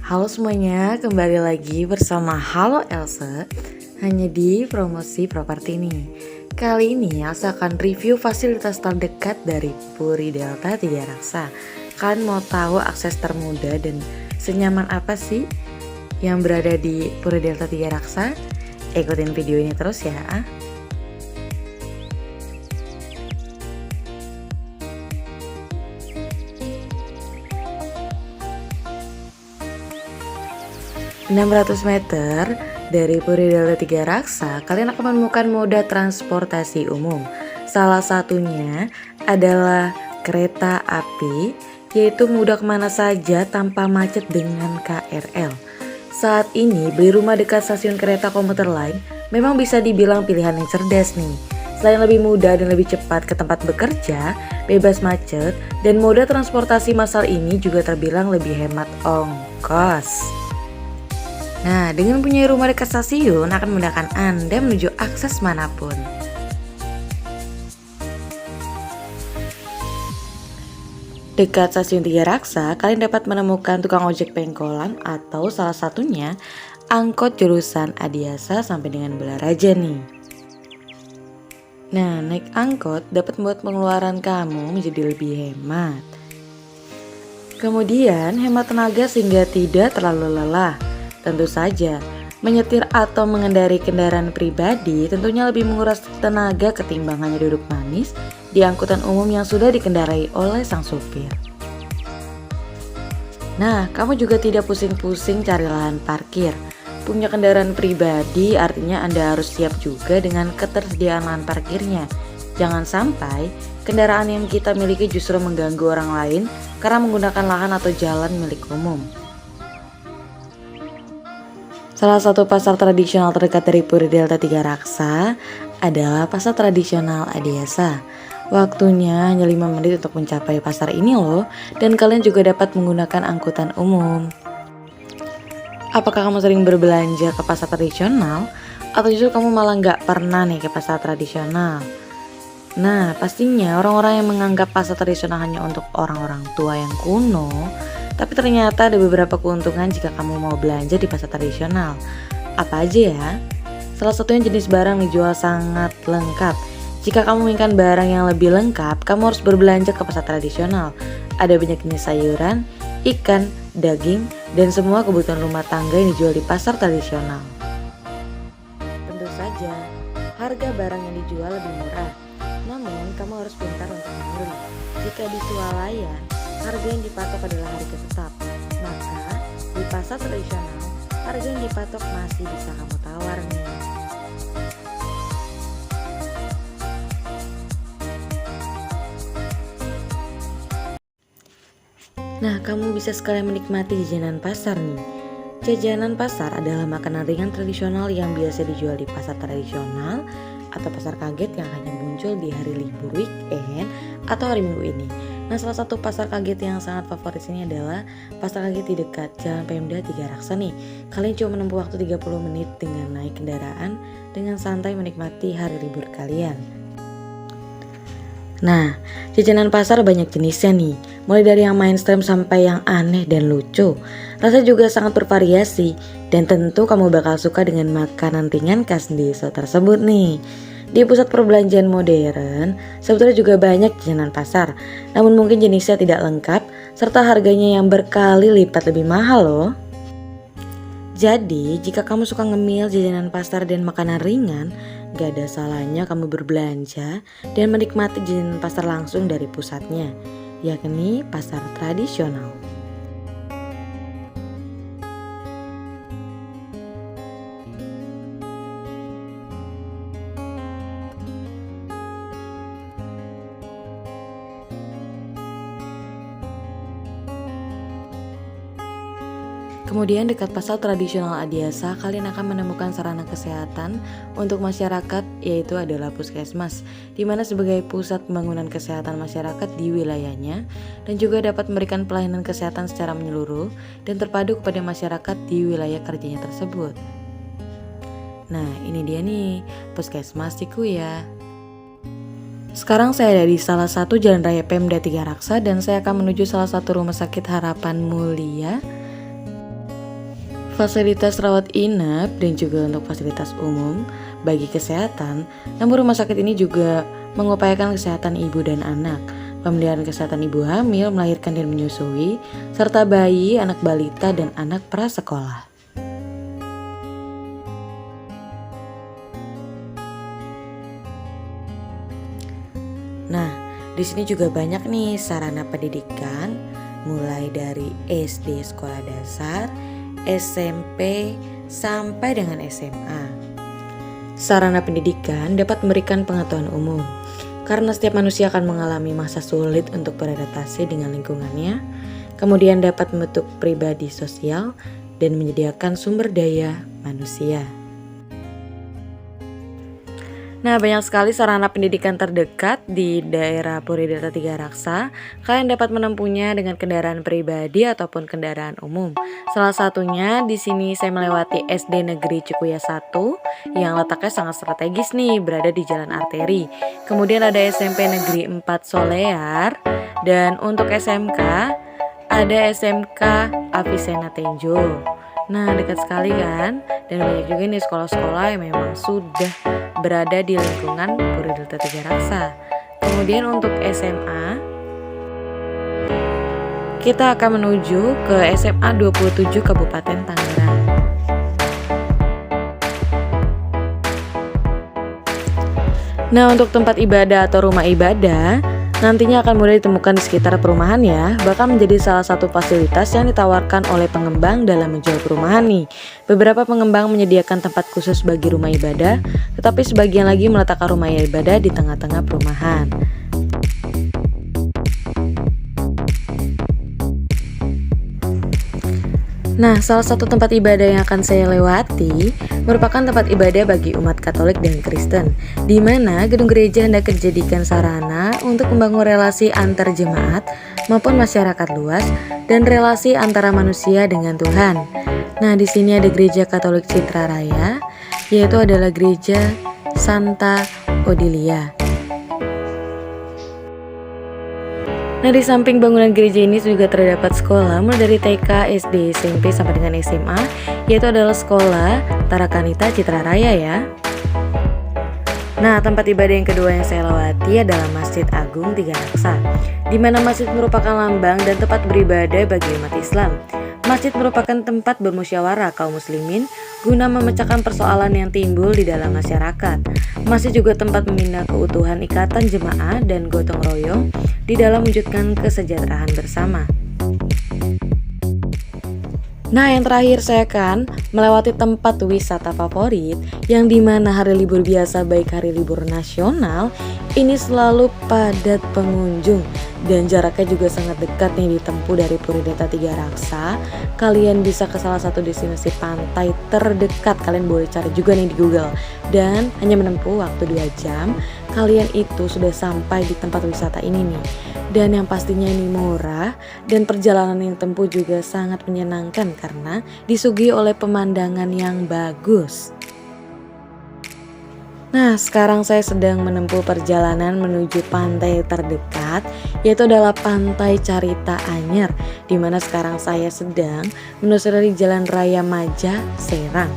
Halo semuanya, kembali lagi bersama Halo Elsa, hanya di promosi properti ini. Kali ini Elsa akan review fasilitas terdekat dari Puri Delta Tiga Raksa. Kalian mau tahu akses termudah dan senyaman apa sih yang berada di Puri Delta Tiga Raksa? Ikutin video ini terus ya. 600 meter dari Puri Delta Tiga Raksa, kalian akan menemukan moda transportasi umum. Salah satunya adalah kereta api, yaitu mudah kemana saja tanpa macet dengan KRL. Saat ini, beli rumah dekat stasiun kereta komuter lain memang bisa dibilang pilihan yang cerdas nih. Selain lebih mudah dan lebih cepat ke tempat bekerja, bebas macet, dan moda transportasi massal ini juga terbilang lebih hemat ongkos. Nah, dengan punya rumah dekat stasiun akan memudahkan Anda menuju akses manapun. Dekat stasiun Tiga Raksa, kalian dapat menemukan tukang ojek pengkolan atau salah satunya angkot jurusan Adiasa sampai dengan Balaraja nih. Nah, naik angkot dapat membuat pengeluaran kamu menjadi lebih hemat. Kemudian, hemat tenaga sehingga tidak terlalu lelah. Tentu saja, menyetir atau mengendari kendaraan pribadi tentunya lebih menguras tenaga ketimbang hanya duduk manis di angkutan umum yang sudah dikendarai oleh sang supir. Nah, kamu juga tidak pusing-pusing cari lahan parkir. Punya kendaraan pribadi artinya Anda harus siap juga dengan ketersediaan lahan parkirnya. Jangan sampai kendaraan yang kita miliki justru mengganggu orang lain karena menggunakan lahan atau jalan milik umum. Salah satu pasar tradisional terdekat dari Puri Delta Tiga Raksa adalah pasar tradisional Adiasa. Waktunya hanya 5 menit untuk mencapai pasar ini loh, dan kalian juga dapat menggunakan angkutan umum. Apakah kamu sering berbelanja ke pasar tradisional? Atau justru kamu malah nggak pernah nih ke pasar tradisional? Nah, pastinya orang-orang yang menganggap pasar tradisional hanya untuk orang-orang tua yang kuno, tapi ternyata ada beberapa keuntungan jika kamu mau belanja di pasar tradisional. Apa aja ya? Salah satunya jenis barang dijual sangat lengkap. Jika kamu menginginkan barang yang lebih lengkap, kamu harus berbelanja ke pasar tradisional. Ada banyak jenis sayuran, ikan, daging, dan semua kebutuhan rumah tangga yang dijual di pasar tradisional. Tentu saja, harga barang yang dijual lebih murah. Namun, kamu harus pintar untuk memilih. Jika di swalayan, harga yang dipatok adalah harga tetap, maka di pasar tradisional harga yang dipatok masih bisa kamu tawar nih. Nah, kamu bisa sekalian menikmati jajanan pasar nih. Jajanan pasar adalah makanan ringan tradisional yang biasa dijual di pasar tradisional atau pasar kaget yang hanya muncul di hari libur weekend atau hari Minggu ini. Nah, salah satu pasar kaget yang sangat favorit sini adalah pasar kaget di dekat Jalan Pemda Tiga Raksa nih. Kalian cuma menempuh waktu 30 menit dengan naik kendaraan dengan santai menikmati hari libur kalian. Nah, jajanan pasar banyak jenisnya nih, mulai dari yang mainstream sampai yang aneh dan lucu. Rasa juga sangat bervariasi, dan tentu kamu bakal suka dengan makanan ringan khas desa tersebut nih. Di pusat perbelanjaan modern, sebetulnya juga banyak jajanan pasar, namun mungkin jenisnya tidak lengkap, serta harganya yang berkali lipat lebih mahal loh. Jadi, jika kamu suka ngemil jajanan pasar dan makanan ringan, gak ada salahnya kamu berbelanja dan menikmati jajanan pasar langsung dari pusatnya, yakni pasar tradisional. Kemudian dekat pasar tradisional Adiasa, kalian akan menemukan sarana kesehatan untuk masyarakat, yaitu adalah puskesmas, di mana sebagai pusat pembangunan kesehatan masyarakat di wilayahnya, dan juga dapat memberikan pelayanan kesehatan secara menyeluruh dan terpadu kepada masyarakat di wilayah kerjanya tersebut. Nah, ini dia nih, puskesmas Cikuya. Sekarang saya ada di salah satu jalan raya Pemda Tiga Raksa dan saya akan menuju salah satu rumah sakit Harapan Mulia. fasilitas rawat inap dan juga untuk fasilitas umum bagi kesehatan. Namun rumah sakit ini juga mengupayakan kesehatan ibu dan anak, pemeliharaan kesehatan ibu hamil, melahirkan dan menyusui, serta bayi, anak balita, dan anak prasekolah. Nah, di sini juga banyak nih sarana pendidikan, mulai dari SD sekolah dasar, SMP, sampai dengan SMA. Sarana pendidikan dapat memberikan pengetahuan umum, karena setiap manusia akan mengalami masa sulit untuk beradaptasi dengan lingkungannya, kemudian dapat membentuk pribadi sosial dan menyediakan sumber daya manusia. Nah, banyak sekali sarana pendidikan terdekat di daerah Puri Delta Tiga Raksa. Kalian dapat menempuhnya dengan kendaraan pribadi ataupun kendaraan umum. Salah satunya di sini saya melewati SD Negeri Cikuya 1 yang letaknya sangat strategis nih, berada di jalan arteri. Kemudian ada SMP Negeri 4 Solear, dan untuk SMK ada SMK Avicenna Tenjo. Nah, dekat sekali kan? Dan banyak juga nih sekolah-sekolah yang memang sudah berada di lingkungan Puri Delta Tiga Raksa. Kemudian untuk SMA, kita akan menuju ke SMA 27 Kabupaten Tangerang. Nah, untuk tempat ibadah atau rumah ibadah nantinya akan mudah ditemukan di sekitar perumahan ya, bahkan menjadi salah satu fasilitas yang ditawarkan oleh pengembang dalam menjual perumahan nih. Beberapa pengembang menyediakan tempat khusus bagi rumah ibadah, tetapi sebagian lagi meletakkan rumah ibadah di tengah-tengah perumahan. Nah, salah satu tempat ibadah yang akan saya lewati merupakan tempat ibadah bagi umat Katolik dan Kristen, di mana gedung gereja hendak dijadikan sarana untuk membangun relasi antar jemaat maupun masyarakat luas dan relasi antara manusia dengan Tuhan. Nah, di sini ada gereja Katolik Citra Raya, yaitu adalah gereja Santa Odilia. Nah, di samping bangunan gereja ini juga terdapat sekolah mulai dari TK, SD, SMP sampai dengan SMA, yaitu adalah sekolah Tarakanita Citra Raya ya. Nah, tempat ibadah yang kedua yang saya lewati adalah Masjid Agung Tiga Raksa, di mana masjid merupakan lambang dan tempat beribadah bagi umat Islam. Masjid merupakan tempat bermusyawarah kaum muslimin guna memecahkan persoalan yang timbul di dalam masyarakat. Masjid juga tempat membina keutuhan ikatan jemaah dan gotong royong di dalam mewujudkan kesejahteraan bersama. Nah, yang terakhir saya akan melewati tempat wisata favorit yang dimana hari libur biasa baik hari libur nasional ini selalu padat pengunjung dan jaraknya juga sangat dekat nih ditempuh dari Puri Delta Tiga Raksa. Kalian bisa ke salah satu destinasi pantai terdekat, kalian boleh cari juga nih di Google, dan hanya menempuh waktu 2 jam kalian itu sudah sampai di tempat wisata ini nih. Dan yang pastinya ini murah dan perjalanan yang tempuh juga sangat menyenangkan karena disuguhi oleh pemandangan yang bagus. Nah, sekarang saya sedang menempuh perjalanan menuju pantai terdekat, yaitu adalah Pantai Carita Anyer, di mana sekarang saya sedang menelusuri Jalan Raya Maja, Serang.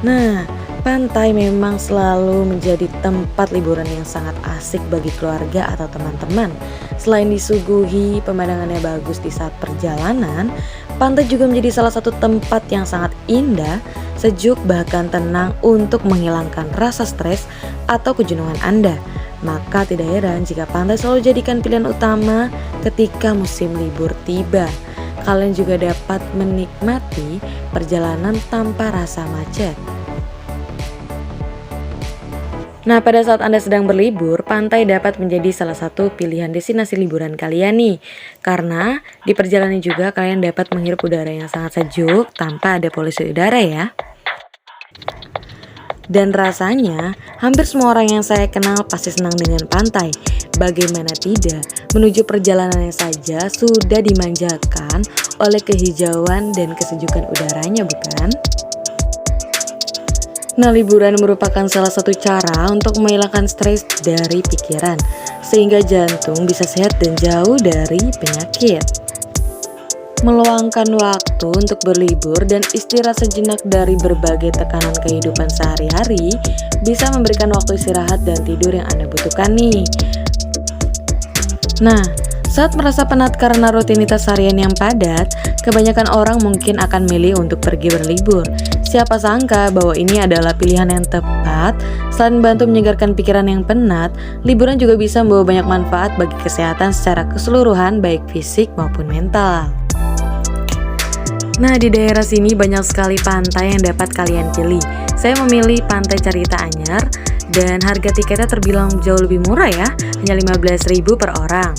Nah, pantai memang selalu menjadi tempat liburan yang sangat asik bagi keluarga atau teman-teman. Selain disuguhi pemandangannya bagus di saat perjalanan, pantai juga menjadi salah satu tempat yang sangat indah, sejuk, bahkan tenang untuk menghilangkan rasa stres atau kejenuhan Anda. Maka tidak heran jika pantai selalu jadikan pilihan utama ketika musim libur tiba. Kalian juga dapat menikmati perjalanan tanpa rasa macet. Nah, pada saat Anda sedang berlibur, pantai dapat menjadi salah satu pilihan destinasi liburan kalian nih. Karena di perjalanan juga kalian dapat menghirup udara yang sangat sejuk tanpa ada polusi udara ya. Dan rasanya, hampir semua orang yang saya kenal pasti senang dengan pantai. Bagaimana tidak, menuju perjalanannya saja sudah dimanjakan oleh kehijauan dan kesejukan udaranya, bukan? Nah, liburan merupakan salah satu cara untuk menghilangkan stres dari pikiran, sehingga jantung bisa sehat dan jauh dari penyakit. Meluangkan waktu untuk berlibur dan istirahat sejenak dari berbagai tekanan kehidupan sehari-hari bisa memberikan waktu istirahat dan tidur yang Anda butuhkan nih. Nah, saat merasa penat karena rutinitas harian yang padat, kebanyakan orang mungkin akan milih untuk pergi berlibur. Siapa sangka bahwa ini adalah pilihan yang tepat. Selain membantu menyegarkan pikiran yang penat, liburan juga bisa membawa banyak manfaat bagi kesehatan secara keseluruhan, baik fisik maupun mental. Nah, di daerah sini banyak sekali pantai yang dapat kalian pilih. Saya memilih Pantai Carita Anyar dan harga tiketnya terbilang jauh lebih murah ya, hanya 15.000 per orang.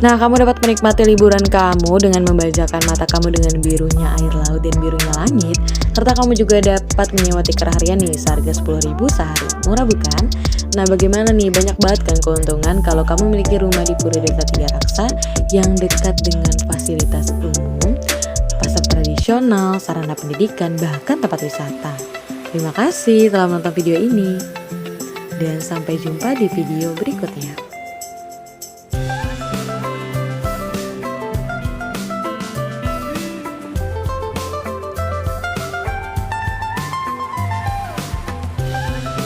Nah, kamu dapat menikmati liburan kamu dengan membajakan mata kamu dengan birunya air laut dan birunya langit, serta kamu juga dapat menyewa tiket harian nih seharga 10.000 sehari. Murah bukan? Nah, bagaimana nih? Banyak banget kan keuntungan kalau kamu memiliki rumah di Pura Delta Tiga Raksa yang dekat dengan fasilitas umum, pasar tradisional, sarana pendidikan, bahkan tempat wisata. Terima kasih telah menonton video ini, dan sampai jumpa di video berikutnya.